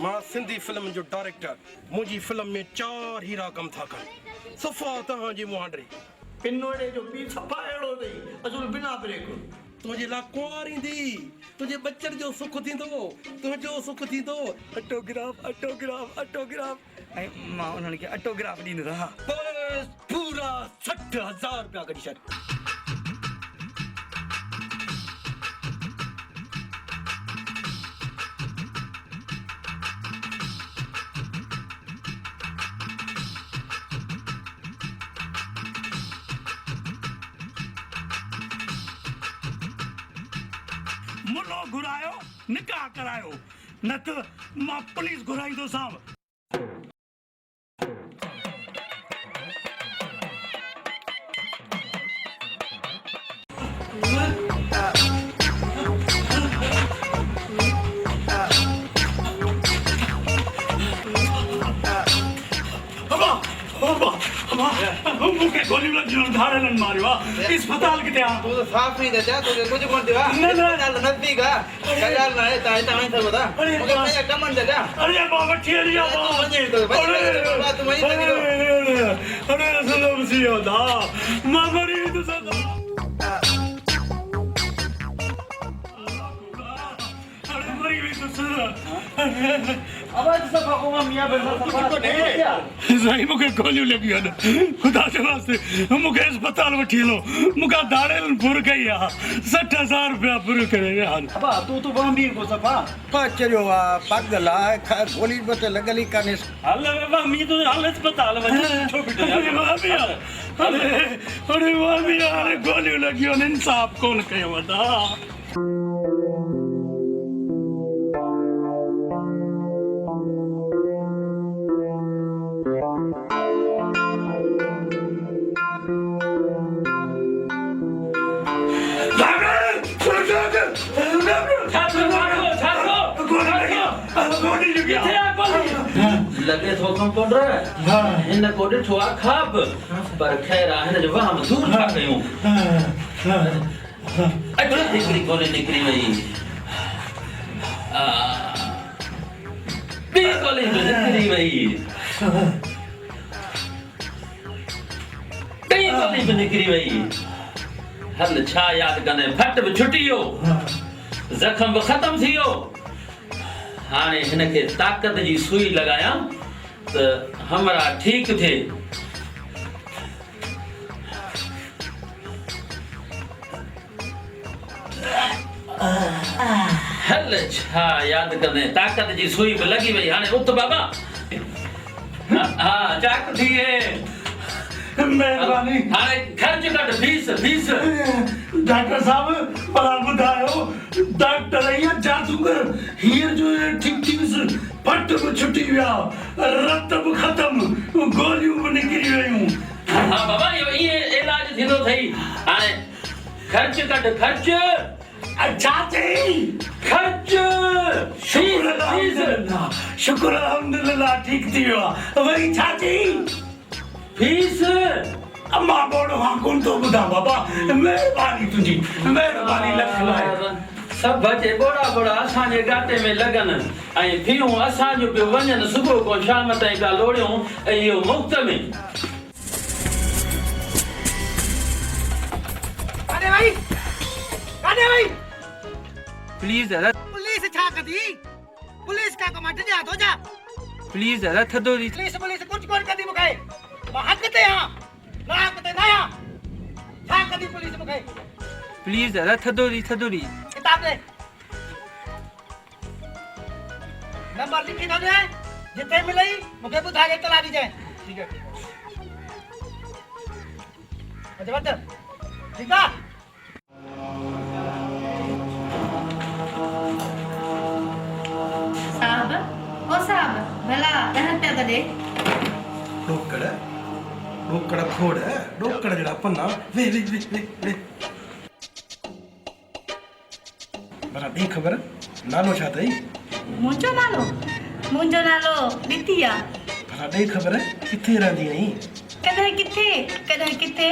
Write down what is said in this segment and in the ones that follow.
मां सिंधी फिल्म जो डायरेक्टर मुझी फिल्म में 4 हीरा कम था कर सफा तहां जी मुहांडरी पिनोड़े जो पी सफा एड़ो दई असुल बिना ब्रेक तुझे ला कुआरी दी तुझे बच्चन जो सुख थींदो तुझो सुख थींदो ऑटोग्राफ ऐं मां उन्हनि खे ऑटोग्राफ ॾींदो रहा बस पूरा 60,000 रुपया कढी छॾ मुलो घुरायो निकाह करायो न त मां पुलिस घुराईंदो सां मुखे गोली लगी धाड़ेलन मारियो अस्पताल किथे आ तू तो साफ नहीं देता तुझे कुछ कोन देवा अस्पताल नजदीक आ कल्याण ना है ताई ताई सब बता मुझे भैया कमन देगा अरे बाबा ठेलिया बाबा तू वहीं तक अरे सलाम सियोदा मां मरी तो सदा अरे मरी भी तो सदा आवाज सब को मियां बंदा सब को दे सही मुखे गोली लगी है खुदा के वास्ते मुखे अस्पताल वठी लो मुका दाड़ेल फुर गई आ 60,000 रुपया फुर करे यार अबा तू तो बम्बी को सफा पाचरियो आ पागल आ गोली बते लगली काने हल बाबा मी तो हल अस्पताल वठी छो बिटा अरे बाबी अरे बाबी यार गोली लगी है इंसाफ कौन कयो वदा लगे थो कंपाउंडर हिन कोडे ठोआ खाब पर खैर हिन जो वहम दूर था कयूं अटो हिकड़ी गोली निकरी वई बी गोली निकरी वई कई गोली भी निकरी वई हल छा याद कने फट भी छुटियो जख्म भी खत्म थियो हाने हिनखे ताकत जी सुई लगाया तो हमरा ठीक थे हल छा याद कने ताकत जी सुई भी लगी वई हाने उठ बाबा हां चाक थी है मेहरबानी हाने खर्च कट फीस डॉक्टर साहब भला बुधायो डॉक्टर या जादूगर हीर जो ठीक फट को छुटी विया रत भी खत्म गोलियों भी निकरी वयूं हां बाबा ये इलाज थींदो थई हाने खर्च कट खर्च अच्छा चई खर्च शुक्र अल्हम्दुलिल्लाह ठीक थी विया वही छा चई फीस अम्मा बोलो हां कौन तो बुधा बाबा मेहरबानी तुझी मेहरबानी लख लाए सब बचे बोड़ा बोड़ा असांजे गाते में लगन ऐं फियूं असांजो पियो वञनि सुबुह को शाम ताईं पिया लोड़ियूं ऐं इहो मुफ़्त में अरे भाई प्लीज दादा पुलिस छा कदी पुलिस का कमांड जा तो जा प्लीज दादा थदोरी पुलिस कुछ कोन कदी मुके मां हक ते हां ना हक ते ना छा कदी पुलिस मुके प्लीज दादा थदोरी किताब ले नंबर लिखी दो दे जिते मिलई मुके बुधा के तला दी जाए ठीक है अच्छा ठीक है साहब भला 10 रुपया दे डोकड़ खोड़ डोकड़ जड़ा पन्ना वे बरा दे खबर नालो छा तई मुंजो नालो बिटिया बरा दे खबर किथे रहंदी नहीं कदे किथे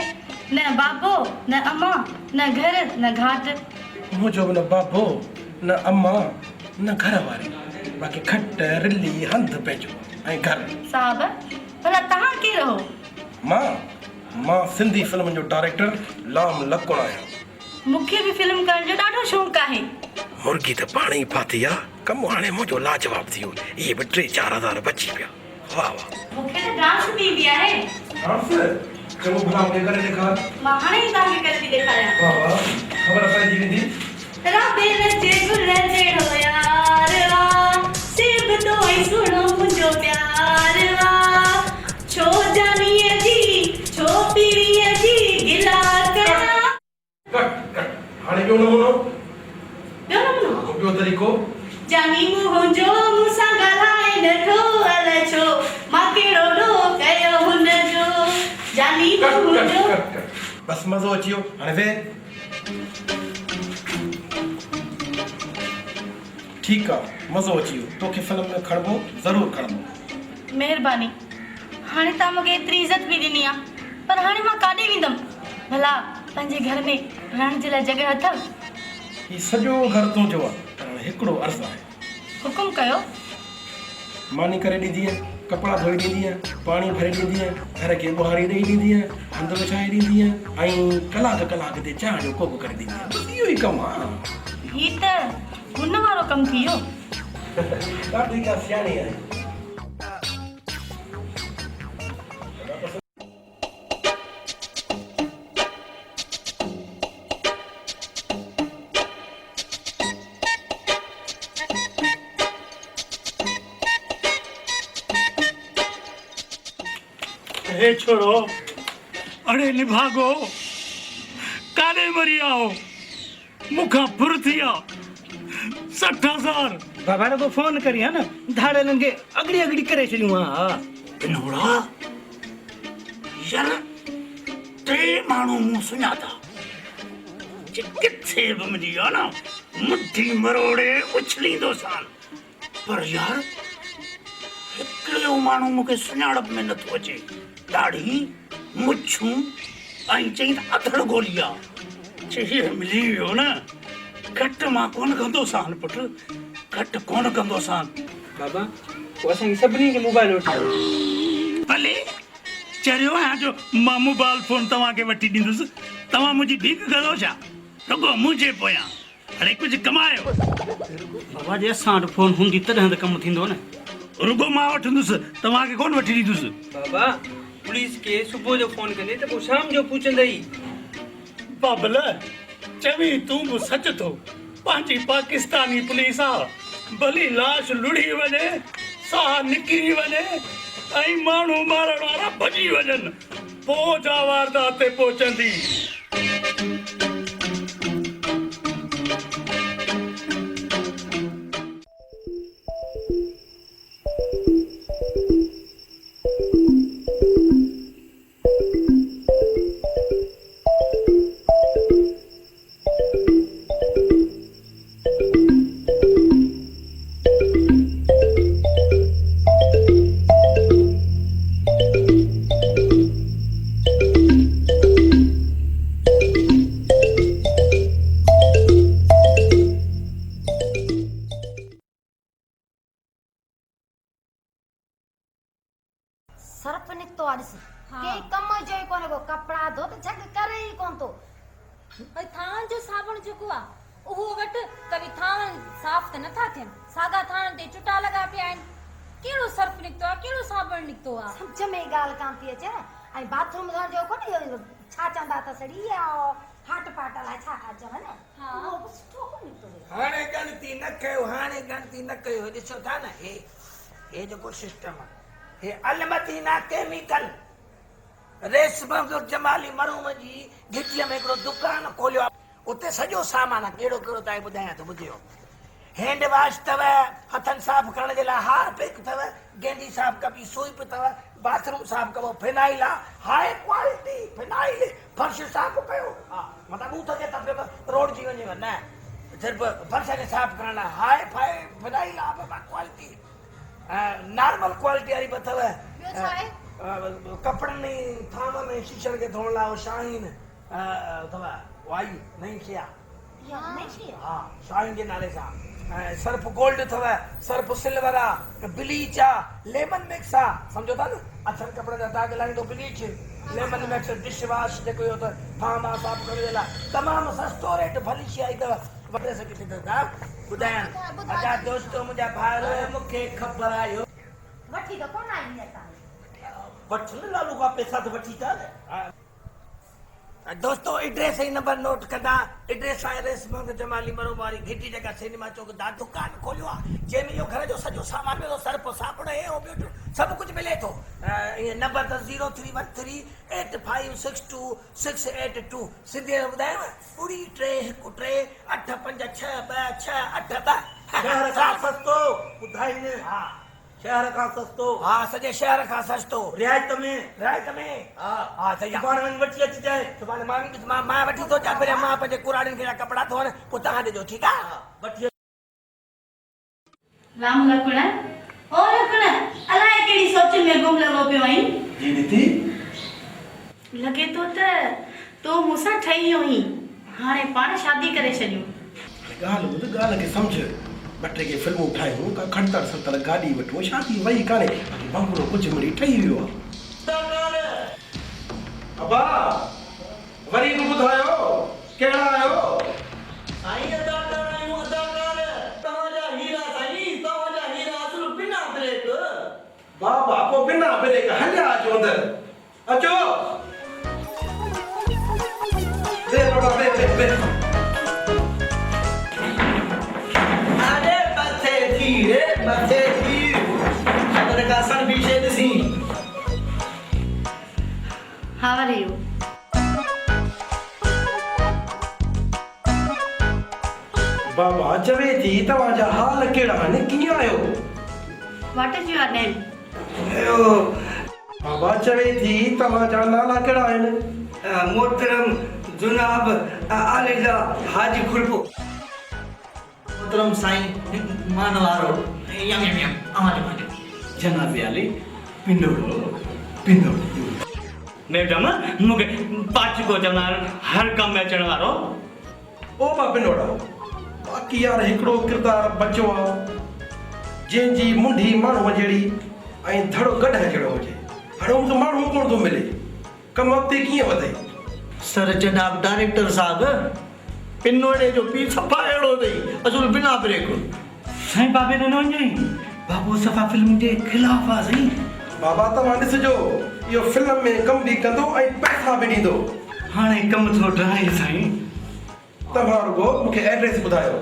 न बाबो न अम्मा न घर न घाट मुझो न बाबो न अम्मा न घर वारी बाक़ी खट रिली हंधि पंहिंजो ऐं घर साहब भला तव्हां केरु हो? मां सिंधी फिल्म जो डायरेक्टर लाम लकुण आहियां। मूंखे बि फिल्म करण जो ॾाढो शौक़ु आहे। मुर्गी त पाण ई फाथी आहे, कमु हाणे मुंहिंजो लाजवाब थी वियो। इहे बि 3-4 हज़ार बची पिया। वाह वाह। मूंखे त डांस बि ईंदी आहे। डांस चङो भला मूंखे करे ॾेखार। मां हाणे ई तव्हांखे करे थी ॾेखारियां। वाह वाह, ख़बर पइजी वेंदी। राबेल जे गुल जहिड़ो यार वाह, सेब तो ई सुणो मुंहिंजो प्यार वाह, छो जानीअ जी छो पीड़ीअ जी गिला कयां। कट हाणे ॿियो नमूनो, ॿियो तरीक़ो। जानी मुंहिंजो मूंसां ॻाल्हाए नथो अलाए छो, मां कहिड़ो ॾोह कयो हुनजो। जानी मुंहिंजो बस मज़ो अची वियो। हाणे वे ठीकु आहे, मज़ो अची वियो। तोखे फिल्म में खणबो, ज़रूरु खणबो। महिरबानी। हाणे तव्हां मूंखे एतिरी इज़त बि ॾिनी आहे, पर हाणे मां काॾे वेंदमि? भला पंहिंजे घर में रहण जे लाइ जॻह अथव? ही सॼो घर तुंहिंजो आहे, पर हिकिड़ो अर्ज़ु आहे। हुकुम कयो। मानी करे ॾींदी आहे, कपिड़ा धोई ॾींदी आहे, पाणी भरे ॾींदी आहे, घर खे ॿुहारी ॾेई ॾींदी आहे, हंधि विछाए ॾींदी आहे, ऐं कलाक ते चांहि जो कोप करे ॾींदी आहे। बसि इहो ई कमु आहे। ही त हुन वारो कमु थी वियो। ॾाढी का सियाणी आहे। हे छोड़ो, अड़े निभागो काॾे मरी आओ, मूंखां फुर थी आ 60,000। बाबा ने को फोन करी है ना, धाड़े लंगे अगड़ी करे छलियूं। हां बिनोड़ा यार 3 माण्हू मूं सुञाता जे किथे बि मुंहिंजी आहे न मुट्ठी मरोड़े उछलींदो सान, पर यार हिकिड़ो माण्हू मूंखे सुञाणप में नथो अचे। दाढ़ी मुछूं ऐं चई त अथड़ गोली आहे। चई मिली वियो न, घटि मां कोन कंदो सान पुट, घटि कोन कंदो सान। बाबा वो असांखे सभिनी खे मोबाइल वठायो। भले चरियो आहियां जो मां मोबाइल फोन तव्हांखे वठी ॾींदुसि, तव्हां मुंहिंजी भीख कंदो छा? रुगो मुंहिंजे पोयां हाणे कुझु कमायो। बाबा जे असां वटि फोन हूंदी तॾहिं त कमु थींदो न। रुगो मां वठंदुसि, तव्हांखे कोन वठी ॾींदुसि। बाबा पुलिस खे सुबुह जो फोन कंदे त पोइ शाम जो पुछंदई। बाबल चवी तूं बि सच थो, पंहिंजी पाकिस्तानी पुलिस आहे, भली लाश लुड़ी वञे, साह निकिरी वञे ऐं माण्हू मारण वारा भॼी वञनि, पोइ जा वारदात ते पहुचंदी। सर्फ निकतो आ ॾिस के कम जो ई कोने को कपड़ा धो त झग करे ई कोन तो। भाई थान जो साबुण जेको आ उहो वट कभी थान साफ त नथा थियन, सादा थान ते चुटा लगा पिया आहिनि। केड़ो सर्फ निकतो आ, केड़ो साबुण निकतो आ? समझ में गाल कान थी अचे। ऐं बाथरूम धोण जो कोने छा चंदा त सड़ी आ हाट पाट ला छा चवन न। हां वो सुठो को निकतो है। हाणे गणती न कयो, हाणे गणती न कयो। ॾिसो था न हे जेको सिस्टम आहे, हे अलमदीना केमिकल रेशम जो जमाली मरूम जी गिटीअ में हिकिड़ो दुकान खोलियो आहे। उते सॼो सामान आहे, कहिड़ो कहिड़ो तव्हांखे ॿुधायां थो ॿुधियो। हैंड वॉश अथव, हथनि साफ़ करण जे लाइ हारपिक अथव, गेंडी साफ़ कबी सूप अथव, बाथरूम साफ़ कबो फिनाइल आहे, हाई क्वालिटी फिनाइल। फर्श साफ़ कयो, हा मतिलबु ॿूथ खे त रोड जी वञेव न, सिर्फ़ु फर्श खे साफ़ करण लाइ हाई फाई फिनाइल आहे बाबा क्वालिटी। नॉर्मल क्वालिटी वारी बि अथव। कपिड़नि में थाम में शीशनि खे धोअण लाइ शाहीन अथव वाई नई शइ आहे। इहा हमेशह हाँ साईं जे नाले सां सर्फ गोल्ड अथव, सर्फ सिल्वर आहे, ब्लीच आहे, लेमन मिक्स आहे, सम्झो था न? अछनि कपिड़े जा दाग लाईंदो bleach, lemon mix dish wash जेको इहो त फार्म आहे साफ़ करण जे लाइ तमामु सस्तो रेट भली शइ आई अथव। वॾे सघे थी दादा ॿुधायां अदा दोस्तो मुंहिंजा भाइर मूंखे ख़बर आयो वठी त कोन आई असां वठ न लालू खां पैसा त वठी था न। दोस्तों एड्रेस ही नंबर नोट कंदा। एड्रेस आहे रेसमंग जमाली मरो वारी घिटी जगह सिनेमा चौक दा दुकान खोलियो आहे जंहिंमें इहो घर जो सॼो सामान मिलो सर्फ साबुण हे हो ॿियो सभु कुझु मिले थो। इहे नंबर त 03138562 सिंधी में ॿुधायांव 3 शहर खां सस्तो ॿुधाईंदे हा शहर खां सस्तो हा सॼे शहर खां सस्तो रियायत में हा हा सही आहे। सुभाणे वञी वठी अचिजांइ। सुभाणे मां वठी थो अचां पहिरियां मां पंहिंजे कुराड़ियुनि खे कपिड़ा धोअण पोइ तव्हां ॾिजो ठीकु आहे। वठी राम लखण ओ लखण अलाए कहिड़ी सोच में गुम लॻो पियो आहीं। जी नीति लॻे थो त तूं मूंसां ठही वियो आहीं, हाणे पाण शादी करे छॾियूं। ॻाल्हि ॿुध ॻाल्हि खे सम्झ। ॿ टे के फिल्मूं ठाहियूं का खणतर सतर गाॾी वठूं शादी वई कान्हे बंगलो कुझु मिली ठही वियो आहे। अबा वरी बि ॿुधायो कहिड़ा आहियो? साईं अदाकार आहियूं अदाकार तव्हांजा हीरा साईं तव्हांजा हीरा असुल बिना ब्रेक। बाबा पोइ बिना ब्रेक हलिया अचो अंदरि अचो। दे बाबा दे दे दे मथे थी अगर का सन पीछे ॾिसी How are you? बाबा चवे थी तव्हांजा हाल कहिड़ा आहिनि कीअं आहियो? What is your name? बाबा चवे थी तव्हांजा नाला कहिड़ा आहिनि? मोहतरम जुनाब आलिजा हाजी खुरपो मोहतरम साईं मानवारो यम यम यम आवाज मांजो जनाब आली पिंडोड़ो पिंडोड़ो मैडम मूंखे पाच को चवंदा हर कम में अचण वारो। ओ बापिनोड़ा बाक़ी यार हिकिड़ो किरदारु बचियो आहे जंहिंजी मुंडी माण्हूअ जहिड़ी ऐं धड़ो गॾु जहिड़ो हुजे। हाणे हू त माण्हू कोन थो मिले कमु अॻिते कीअं वधे? सर जनाब डायरेक्टर साहब पिनोड़े जो पी सफ़ा अहिड़ो अथई असुल बिना ब्रेक। साईं बाबे ॾिनो वञई बाबू सफ़ा फिल्म जे ख़िलाफ़ आहे साईं। बाबा तव्हां ॾिसिजो इहो फिल्म में कमु बि कंदो ऐं पैसा बि ॾींदो। हाणे कमु थोरो ड्राई साईं। तव्हां रुगो मूंखे एड्रेस ॿुधायो।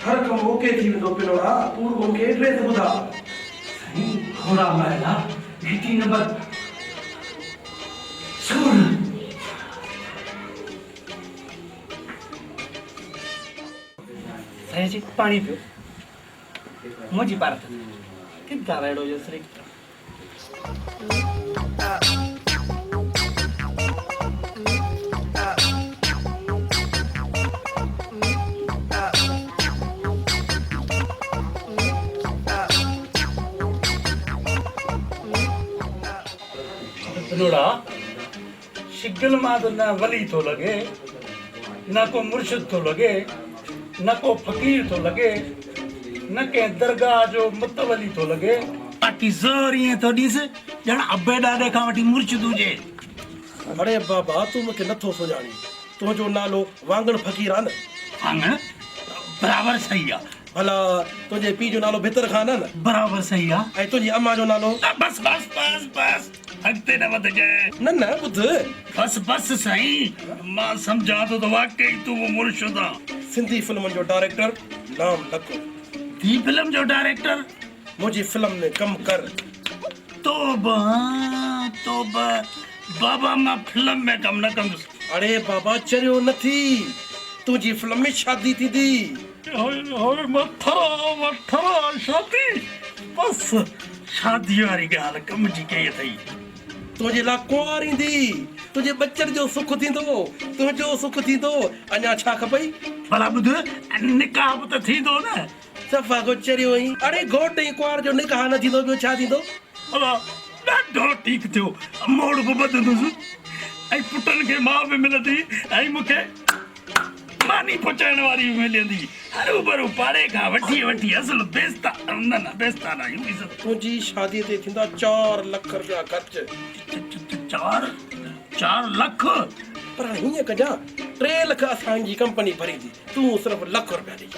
हर कम ओके थी वेंदो पिनोड़ा तू रुगो मूंखे एड्रेस ॿुधा। घोड़ा महला घिटी नंबर 16। साईं जी पाणी पियो मुंहिंजी पारत किथां अहिड़ो जो श्री पिनोड़ा शिगल मां त न वली थो लॻे न को मुर्शिद थो लॻे न को फ़कीर थो लॻे न कंहिं दरगाह जो मुतवली थो लॻे बाक़ी ज़ोर ईअं थो ॾिस ॼण अबे ॾाॾे खां वठी मुर्शिद हुजे। अरे बाबा तूं मूंखे नथो सुञाणी तुंहिंजो नालो वांगण फ़कीर आहे न? वांगण बराबरि सही आहे। भला तुंहिंजे पीउ जो नालो भितर खान आहे न? बराबरि सही आहे। ऐं तुंहिंजी अम्मा जो नालो? बस बस बस बस अॻिते न वधजांइ। न न ॿुध बस बस साईं मां सम्झां थो त वाकई तूं मुर्शिद आहे। सिंधी फिल्मनि जो डायरेक्टर नाम लखो। थी फिल्म जो डायरेक्टर मुंहिंजी फिल्म में कमु कर। तोबा तोबा बाबा मां फिल्म में कमु न कंदुसि। अरे बाबा चरियो नथी तुझी फिल्म में शादी थी दी होए मथरा शादी बस शादी वारी गाल कम जी के थई तुझे ला कुंवारी दी तुझे बच्चन जो सुख थींदो तुझो सुख थींदो अञा छा खपई भला ॿुध निकाह बि त थींदो न सफ़ा को चरियो ही अरे घोट ऐं कुंवार जो निकाह न थींदो ॿियो छा थींदो भला ॾाढो ठीकु थियो मोड़ बि ॿधंदुसि ऐं पुटनि खे माउ बि मिलंदी ऐं मूंखे मानी पहुचाइण वारी बि मिलंदी हरू भरू पाड़े खां वठी असुल बेस्ता न बेस्ता न यूं ई सभु तुझी शादी ते थींदा 4 लख रुपया ख़र्च 4 लख पर हीअं कजां 3 लख असांजी कंपनी भरींदी तूं सिर्फ़ लख रुपया ॾेई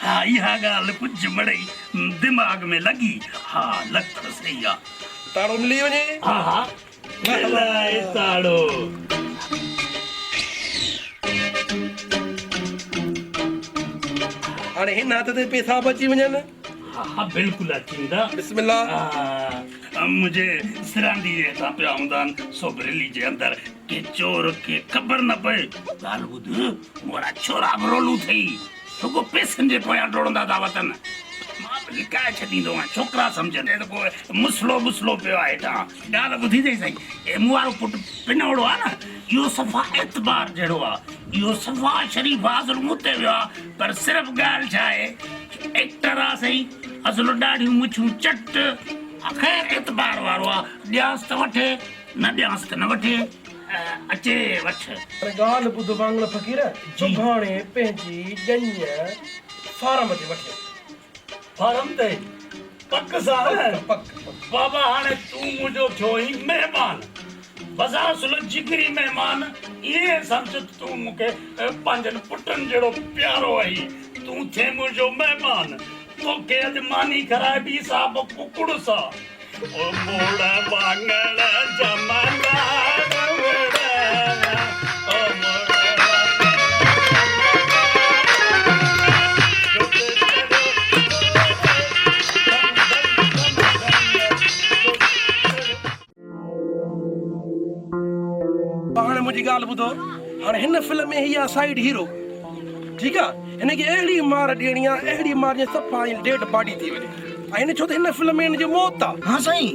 हा इहा ॻाल्हि कुझु मिड़ई दिमाग़ में लॻी हा लख सही आहे ताड़ो मिली वञे हा मिलाए ताड़ो हाणे हिन हथ ते पैसा बची वञनि हा बिल्कुलु अचींदा बिस्मिल्लाह मुझे सिरांदी जे हितां पिया हूंदा आहिनि सोबरेली जे अंदरि के चोर खे ख़बर न पए ॻाल्हि ॿुध मोरा छोरा बि रोलू थई रुगो पैसनि जे पोयां डोड़ंदा था वतन मां बि लिकाए छॾींदो आहियां छोकिरा सम्झनि त पोइ मुसलो पियो आहे हेठां ॻाल्हि ॿुधी अथई साईं हे मूं वारो पुटु पिनोड़ो आहे न इहो सफ़ा एतबार जहिड़ो आहे इहो सफ़ा शरीफ़ हाज़ुर मूं ते वियो आहे पर सिर्फ़ु ॻाल्हि छा आहे एक्टर आहे साईं असुल ॾाढियूं मुछूं चट ख़ैर एतबार वारो आहे ॾियांसि त वठे न ॾियांसि त न वठे अचे वठ ॻाल्हि ॿुध वांगुरु फ़क़ीर सुभाणे पंहिंजी ॼञ फार्म ते वठे फार्म ते पक सां पक बाबा हाणे तूं मुंहिंजो थियो ई महिमान बज़ार सुल जिगरी महिमान इहे सम्झ तूं मूंखे पंहिंजनि पुटनि जहिड़ो प्यारो आई तूं थिए मुंहिंजो महिमान तोखे अॼु मानी कराइबी साहब कुकुड़ सां ओ मोड़ वांगड़ जमाना हाणे मुंहिंजी ॻाल्हि ॿुधो हाणे हिन फिल्म में हीअ साइड हीरो ठीकु आहे हिनखे अहिड़ी मार ॾियणी आहे अहिड़ी मार जीअं सफ़ा डेड बॉडी थी वञे ऐं हिन छो त हिन फिल्म में हिनजी मौत आहे हाँ साईं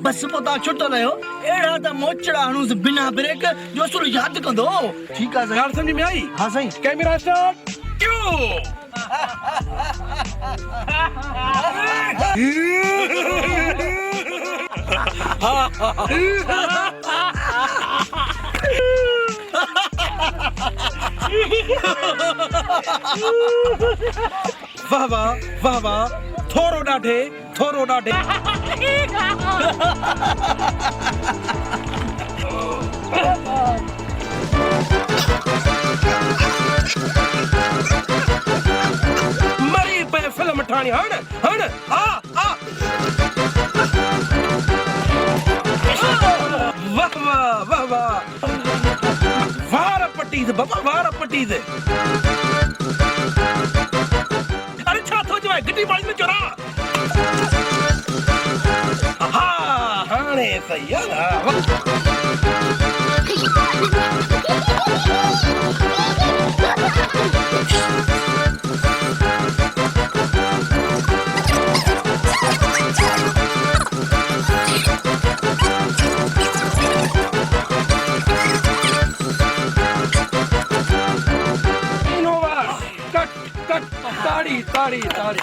बस पोइ तव्हां छुटो रहियो अहिड़ा त मोचड़ा हणूसि बिना ब्रेक जो असुल यादि कंदो ठीकु आहे ॻाल्हि सम्झ में आई हाँ साईं कैमरा स्टार्ट क्यों वाह वाह वाह थोरो ॾाढे मरी पे फिल्म ठाणी हण आ वाह वार पट्टी बाबा वार पट्टी अरे छा थो चवाए गिटी पाणी में चोरा हा हाणे सही आहे ताड़ी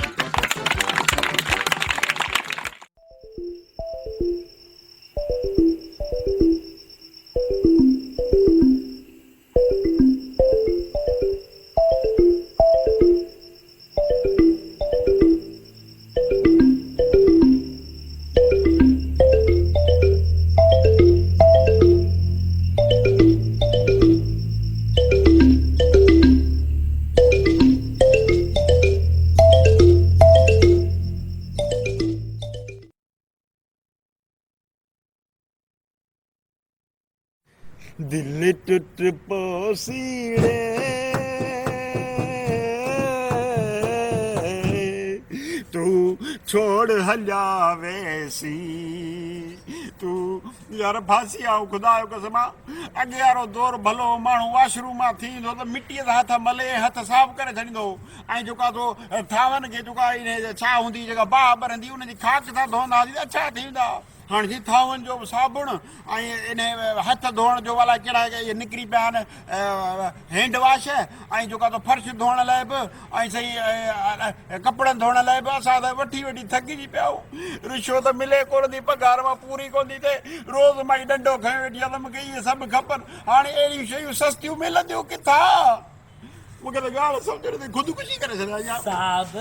दिल टूट पोसीड़े तू छोड़ हलिया वेसी तू यार फांसी आओ खुदा जो कसमा अॻे वारो दौर भलो माण्हू वॉशरूम मां थींदो त मिटीअ सां हथ मले हथ साफ़ करे छॾींदो ऐं जेका तो थांवनि खे जेका इन छा हूंदी जेका बाहि ॿरंदी उनजी खाक सां धोईंदा हुआसीं त छा थींदा हाणे जी थांवनि जो साबुण ऐं इन हथ धोअण जो वाला कहिड़ा इहे निकिरी पिया आहिनि हैंड वॉश ऐं जेका तो फर्श धोअण लाइ बि ऐं सही कपिड़नि धोअण लाइ बि असां त वठी वठी थकिजी पिया आहियूं रिश्वत मिले कोन थी पघार मां पूरी कोन थी थिए रोज़ मां डंडो खयो वेठी आहे त मूंखे इहे सभु खपनि हाणे अहिड़ियूं शयूं सस्तियूं मिलंदियूं किथां मूंखे त ॻाल्हि सम्झ नथी ख़ुदकुशी करे छॾिया साहब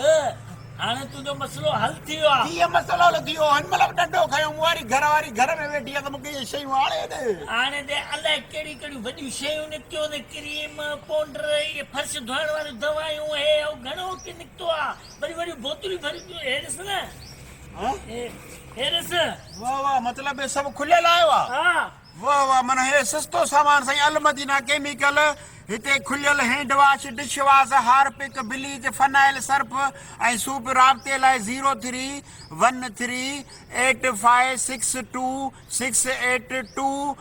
हाणे तुंहिंजो मसलो हल थी वियो आहे कीअं मसलो हल थी वियो हिन महिल डंडो खयो मूं वारी घर में वेठी आहे त मूंखे इहे शयूं हाणे ॾे हाणे ते अलाए कहिड़ी कहिड़ियूं वॾियूं शयूं निकितियूं आहिनि क्रीम पाउडर इहे फर्श धोइण वारियूं दवायूं हे घणो की निकितो आहे वरी वरी बोतलूं भरियूं हे ॾिस न हे ॾिस वाह वाह मतिलबु सभु खुलियल आयो आहे हा वाह वाह माना हे सस्तो सामान साईं अलमदीना केमिकल हिते खुलियल hand wash dish wash Harpic bleach phenyl Surf ऐं सूप राब्ते लाइ 03138562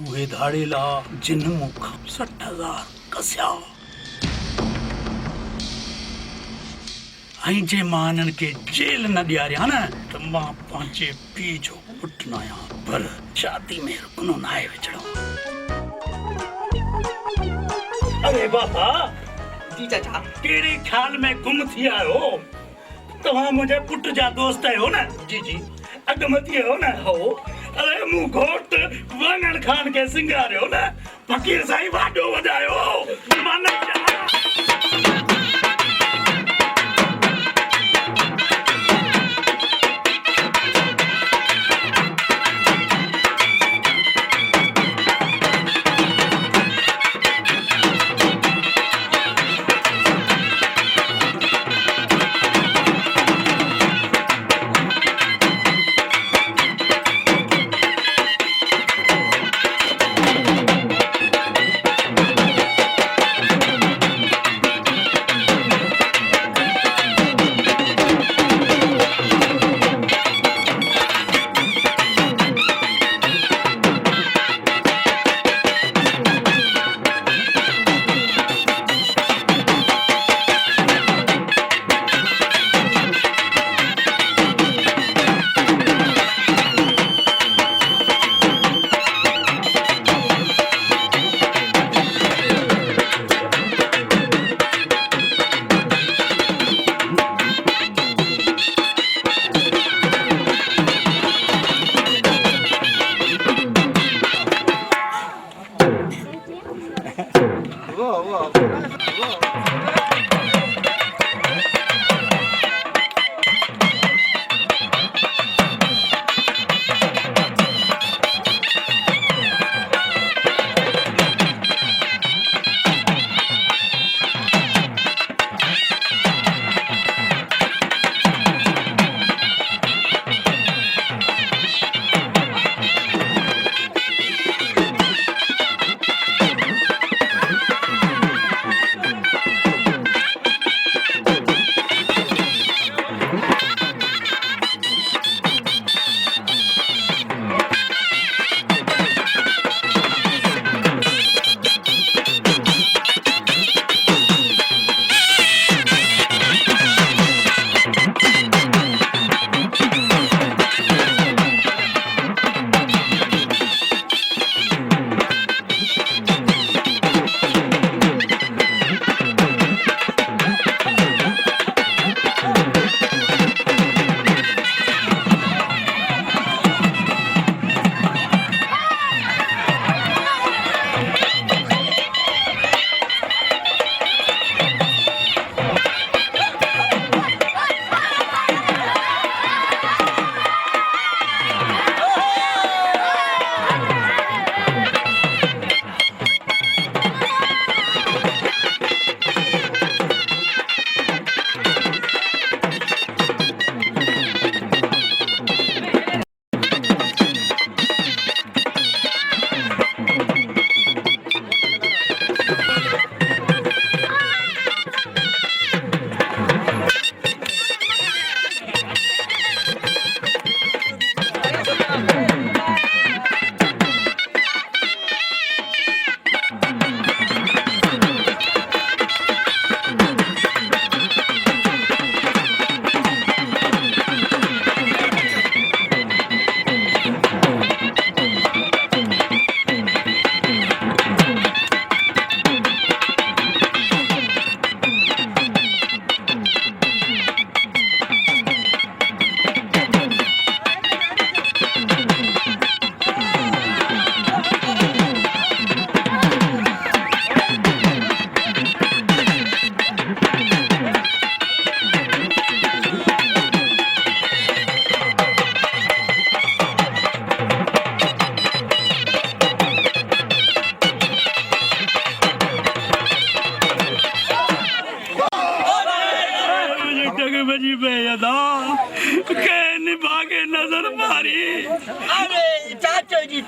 उहे धाड़ेला जिन मूंखां 60,000 कसिया ऐं जे मां हिननि खे जेल न ॾियारियां न त मां पंहिंजे पीउ जो पुटु न आहियां पर शादी में रुकनो न आहे विझणो अरे बाबा जी चाचा कहिड़े ख़्याल में गुम थी आयो तव्हां मुंहिंजे पुट जा दोस्त आहियो न जी जी अगमती आहियो न हो अरे मूं घोट वांगण खान के सिंगारियो न फकीर साईं वाॾो वॼायो मन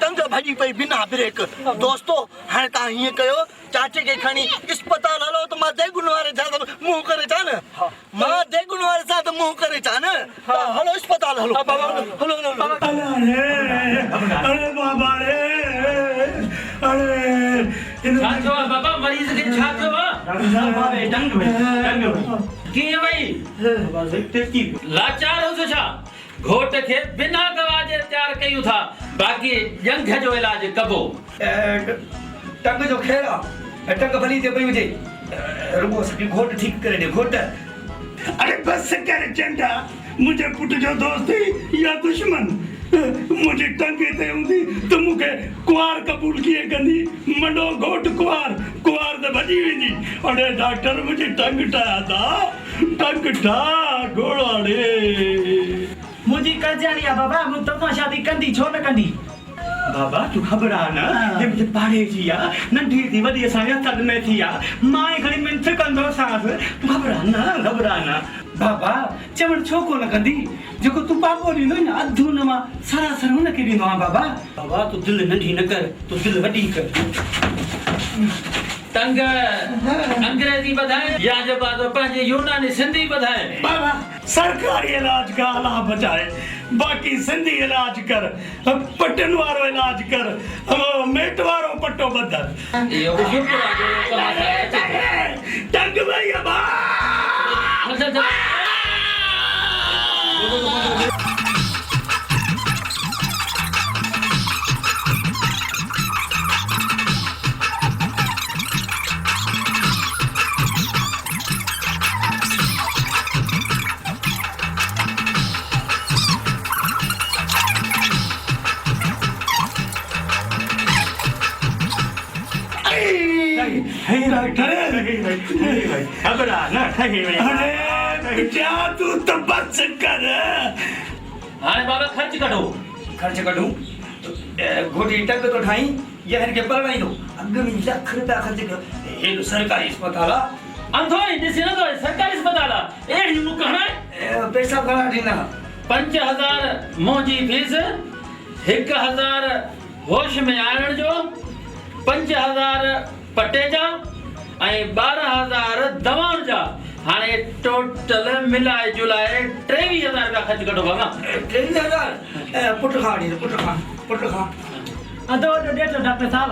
टंग भॼी पई बिना ब्रेक। दोस्तो हाणे तव्हां हीअं कयो, चाचे खे खणी इस्पताल हलो त मां देगुन वारे सां मुंहुं करे चा न, मां देगुन वारे सां त मुंहुं करे चा न। हलो इस्पताल हलो। हलो हलो। अरे बाबा रे, अरे छा थियो आहे बाबा? मरीज़ खे छा थियो आहे? डॉक्टर साहब बाबे टंग में कीअं भई? लाचार हुजो छा? घोट खे बिना दवा जे तयार कयूं था, बाक़ी जंग जो इलाज कबो। टंग जो खेर आहे, टंग भली ते पई हुजे, रुगो सकी घोट ठीक करे दे घोट। अरे बस कर चंडा, मुझे पुट जो दोस्त या दुश्मन मुझे टंगे ते हूंदी त मूंखे कुआर क़बूल किए कंदी। मडो घोट कुआर ते भॼी वेंदी। अरे डॉक्टर मुझे टंग ठाया था, टंग ठा घोड़ाड़े मुझी करजानी आहे बाबा, मूं तव्हां शादी कंदी छो न कंदी? बाबा तू घबरा न, ये मुझे पाड़े जी आ, नंढी थी वॾी असांजे हथनि में थी आ, मां ई खणी मिंथ कंदो सास। तू घबरा न बाबा चवण छो कोन कंदी? जेको तूं पापो ॾींदो न अधु हुन मां सरासर हुनखे ॾींदो आहे बाबा। बाबा तूं दिलि नंढी न कर, तूं दिलि वॾी कर। टंग अंग्रेजी ॿधाए या जो बाद पंहिंजे यूनानी सिंधी ॿधाए? बाबा सरकारी इलाज का अला बचाए, बाकी सिंधी इलाज कर, पटन वारो इलाज कर, मेट वारो पट्टो बदल। इहो बि शुक्र आहे जो तव्हां टंग भई बा क्या तू तो बस कर। हाणे बाबा खर्च कढो। खर्च कढूं घोटी टंग तो ठाई या हिन खे परणाईंदो, अॻ में लख रुपया ख़र्च कयो। हेॾो सरकारी अस्पताल आहे, अंधो ई ॾिसी नथो सरकारी अस्पताल आहे। अहिड़ी मुख हणाए पैसा घणा ॾींदा? 5000 मुंहिंजी फीस, 1000 होश में आणण जो, 5000 पटे जा ऐं 12000 दवाउनि जा। हाणे टोटल मिलाए जुलाए 23000 रुपया ख़र्च कढो बाबा। 23000 पुट खा ॾींदो, पुट खा। अधो अधो ॾेढ डॉक्टर साहब।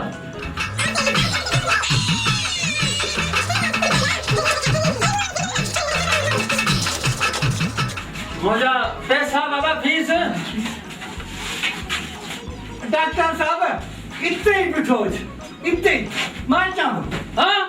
मुंहिंजा पैसा बाबा फीस। डॉक्टर साहब इते ही बिठो, इते मां चाहूं। हाँ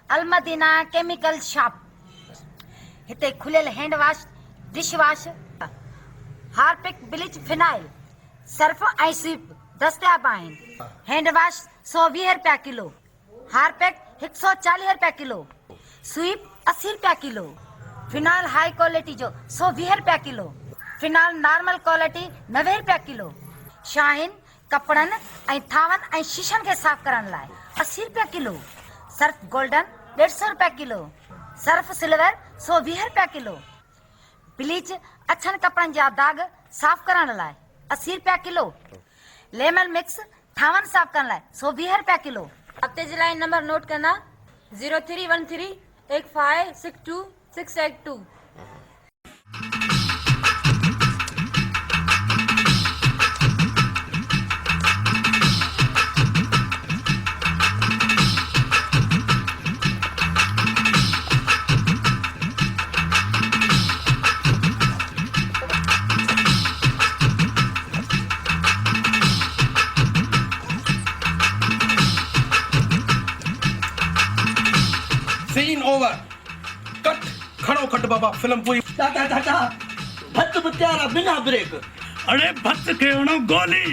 अलमदीना केमिकल शॉप, हिते खुलियल hand wash, dish wash, Harpic, bleach, phenyl, Surf ऐं सीप दस्तियाब आहिनि। हैंड वॉश 120 रुपया किलो, हार्पिक 140 रुपया किलो, स्वीप 80 रुपया किलो, फिनाइल हाई क्वालिटी जो 120 रुपया किलो, फिनाइल नॉर्मल क्वालिटी 90 रुपया किलो, शाहीन कपड़नि ऐं थावनि ऐं शीशनि खे साफ़ करण लाइ 80 रुपया किलो, सर्फ गोल्डन 150 रुपया किलो, सर्फ सिल्वर 120 रुपया किलो, ब्लीच अछनि कपड़नि जा दाग साफ़ करण लाइ 80 रुपया किलो, लेमन मिक्स थावनि साफ़ करण लाइ 120 रुपया किलो। हफ़्ते जे लाइ नंबर नोट कंदा 03138562 सीन ओवर, कट, खड़ो खट बाबा, फिल्म पूरी। चाचा चाचा भत बत्यारा बिना ब्रेक। अरे भत के उनो गोली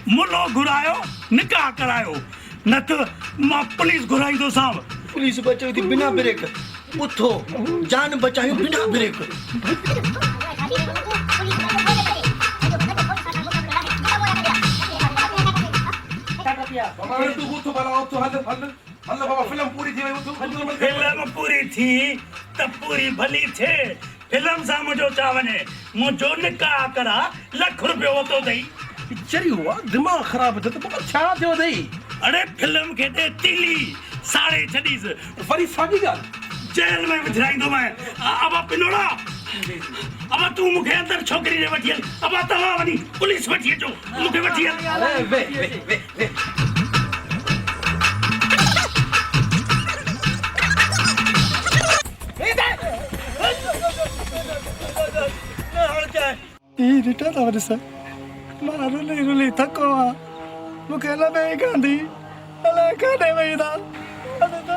मुलो घुरायो निकाह करायो न तो मां पुलिस घुराई दो साहब। पुलिस बचाई थी बिना ब्रेक, उठो जान बचाई बिना ब्रेक। बाबा तू उठ बाला उठ हल हल हल बाबा फिल्म पूरी थी उठ फिल्म पूरी थी त पूरी भली थे। फिल्म सा मुझो चावने मुझो निकाह करा लाख रुपयो होतो दई। चरी हुआ दिमाग खराब थे तो बाबा छा थियो दई। अरे फिल्म के दे तीली साढ़े छडीस वरी सागी गाल जेल में विधराई दो मैं। अब पिनोड़ा अब तू मुखे अंदर छोकरी ने वठियल अब तवा वनी पुलिस वठिए जो मुखे वठियल। अरे वे वे वे वे ई रिटा था वरसा मारो ले रुले थको आ मुखे ला बे गांधी अला काने वईदा अदा ता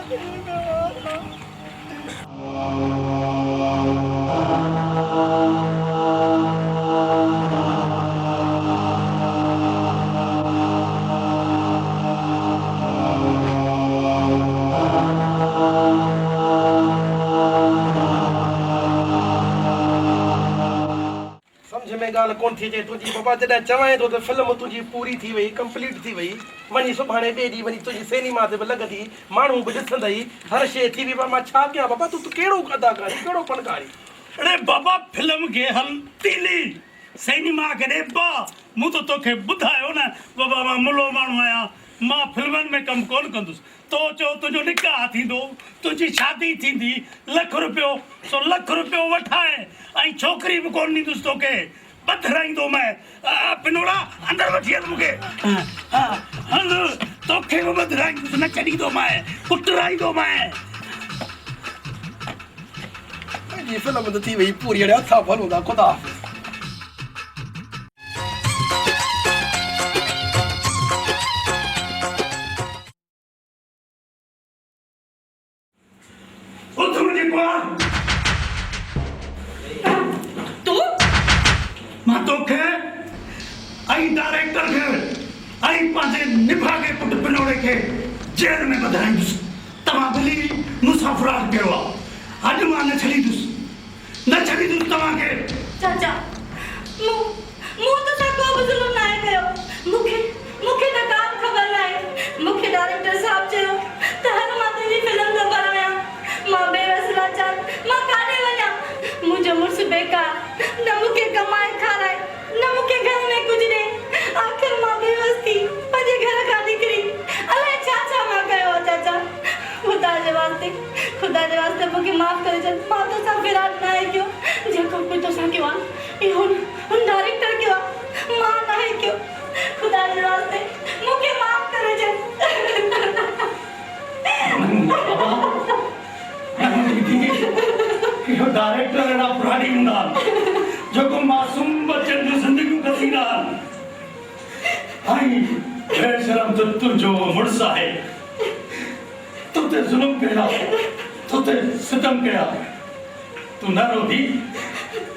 समझ में गाल कोन थी जे तुझी बाबा जॾहिं चवाए थो त फिल्म तुंहिंजी पूरी थी वई कंप्लीट थी वई वञी सुभाणे ॿिए ॾींहुं वञी तुंहिंजी सिनेमा ते बि लॻंदी माण्हू बि ॾिसंदई हर शइ थी वई मां छा कयां बाबा तूं कहिड़ो अदाकारी कहिड़ो फनकारी। अरे बाबा फिल्म के हल तीली सिनेमा के दे बा मु तो तोखे बुधायो न बाबा मां मुलो माण्हू आया मां फिल्मन में कम कोन कंदुस तो चो तुझो निकाह थींदो तुझी शादी थींदी लाख रुपयो सो लाख रुपयो वठाए आई छोकरी भी कोन नींदुस तोखे बधराईंदो मैं। पिनोड़ा अंदर वठी हल मुखे हल तोखे भी बधराईंदुस न छॾींदो मैं कुटराईंदो मैं। ये फिल्म तो थी वही पूरी अड़े हथा भलो दा खुदा हाफिज़। उठ मुझे कुआं तू मां तोखे आई डायरेक्टर के आई पासे निभा के पुट पिनोड़े के जेल में बधाईंदुस तव्हां भली मुसाफ़िरात कयो आहे अॼु मां न छॾींदुसि तव्हां खे। चाचा मूं तो सा को बि ज़ुल्म नाहे कयो मूंखे त का ख़बर नाहे। मूंखे डायरेक्टर साहब चयो त हल मां तुंहिंजी फिल्म थो बणायां मां बेवसला चाल मां काॾे वञां मुंहिंजो मुड़ुसु बेकार न मूंखे कमाए खाराए न मूंखे घर में कुझु ॾे आख़िर मां बेवस थी पंहिंजे घर खां निकिरी अलाए छा छा मां कयो आहे। चाचा खुदा जे वास्ते मूंखे माफ़ करे छॾ मां तोसां विराट नाहे कयो जेको कुझु तोसां कयो आहे इहो हुन डायरेक्टर कयो आहे मां नाहे कयो। खुदा जे वास्ते मूंखे माफ़ करे छॾ। इहो डायरेक्टर एॾा पुराणी हूंदा जेको मासूम बच्चनि जूं ज़िंदगियूं कसींदा आई बेशरम त तुंहिंजो मुड़ुसु आहे तो ते जुल्म कया तो ते सितम कया तू न रोधी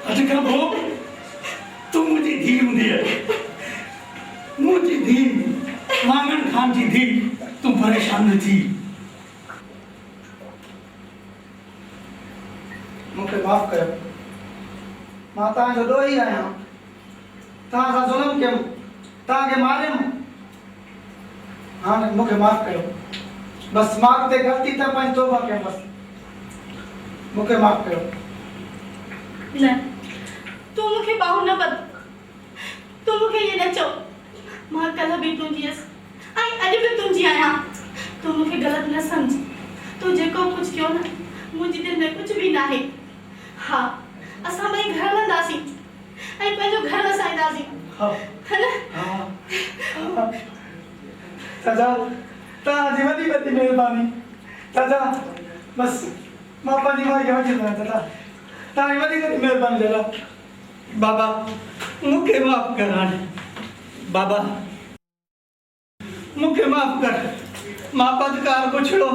अॼु खां पोइ तू मुंहिंजी धीउ हूंदी आहे मुंहिंजी धीउ वांगण खान जी धीउ तू परेशान न थी। मूंखे माफ़ कयो मां तव्हांजो ॾोही आहियां तव्हां सां ज़ुल्म कयुमि तव्हांखे मारियुमि हाणे मूंखे माफ़ कयो बस मां ते ग़लती त पंहिंजी तौबा कयो बस मूंखे माफ़ कयो। न तूं मूंखे बाहु न ॿध तूं मूंखे इहे न चओ मां कल्ह बि तुंहिंजी हुअसि ऐं अॼु बि तुंहिंजी आहियां तूं मूंखे ग़लति न सम्झ तूं जेको कुझु कयो न मुंहिंजी दिलि में कुझु बि नाहे। हा असां ॿई घर हलंदासीं ऐं पंहिंजो घर वसाईंदासीं है न। चाचा तव्हांजी वॾी वॾी महिरबानी चाचा बस मां पंहिंजी माई खे वठी वञां चाचा तव्हांजी वॾी वॾी महिरबानी चाचा। बाबा मूंखे माफ़ कर हाणे बाबा मूंखे माफ़ कर मां पदकार पुछड़ो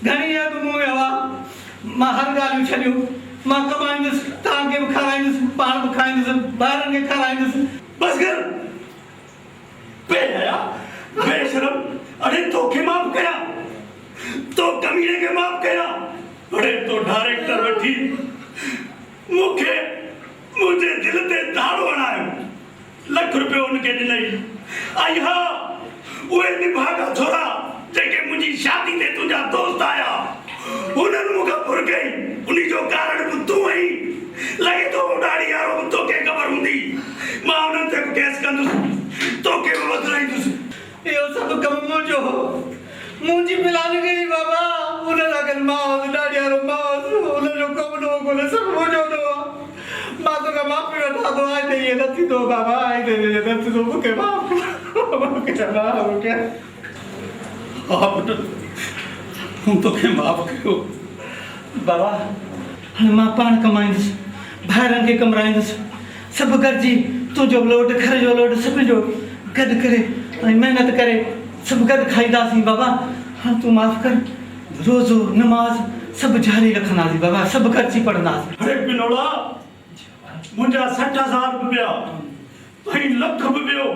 घणी अॻु मूं वियो आहे मां हर ॻाल्हियूं छॾियूं मां कमाईंदुसि तव्हांखे बि खाराईंदुसि पाण बि खाईंदुसि ॿारनि खे खाराईंदुसि बस कर बेहया बेशरम अरे तोखे माफ कया तो कमीने के माफ कया अरे तो डायरेक्टर वठी मुखे मुझे दिल ते दाड़ो हणायो लख रुपयो उनके ॾिनई आई हा उहे निभागा छोरा जेके मुंहिंजी शादी ते तुंहिंजा दोस्त आया उन्हनि मूंखां पुर कई उन्ही जो कारण बि तूं आई लॻे थो ॾाढी यारो तोखे ख़बर हूंदी मां उन्हनि ते केस कंदुसि तोखे बि वधाईंदुसि इहो सभु कमु मुंहिंजो हो मुंहिंजी मिलान कई बाबा उन सां गॾु मां हुअसि ॾाढी यारो मां हुअसि हुनजो कमु न हो कोन्हे सभु मुंहिंजो न हो मां तोखे माफ़ी वठां थो हाणे त इहे न थींदो बाबा हाणे त न थींदो मूंखे माफ़ मूंखे हा पुट हूं तोखे माफ़ कयो बाबा हाणे मां पाण कमाईंदुसि ॿाहिरनि खे कमराईंदुसि सभु गॾिजी तुंहिंजो लोट घर जो लोट सभिनी जो गॾु करे ऐं महिनत करे सभु गॾु खाईंदासीं बाबा हाणे तूं माफ़ कर रोज़ो नमाज़ सभु जारी रखंदासीं बाबा सभु गॾिजी पढ़ंदासीं अरे पिनोड़ा मुंहिंजा 60,000 बि विया ऐं लख बि वियो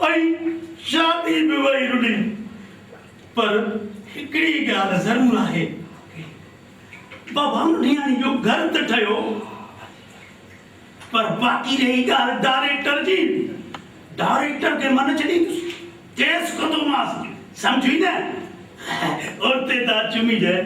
ऐं शादी बि वई रुली पर हिकिड़ी ॻाल्हि ज़रूरु आहे बाबा नियाणी जो घर त ठहियो पर बाक़ी रही ॻाल्हि डायरेक्टर जी डायरेक्टर खे मन छॾींदुसि केस कंदोमांसि सम्झी न उते त चुमी जाए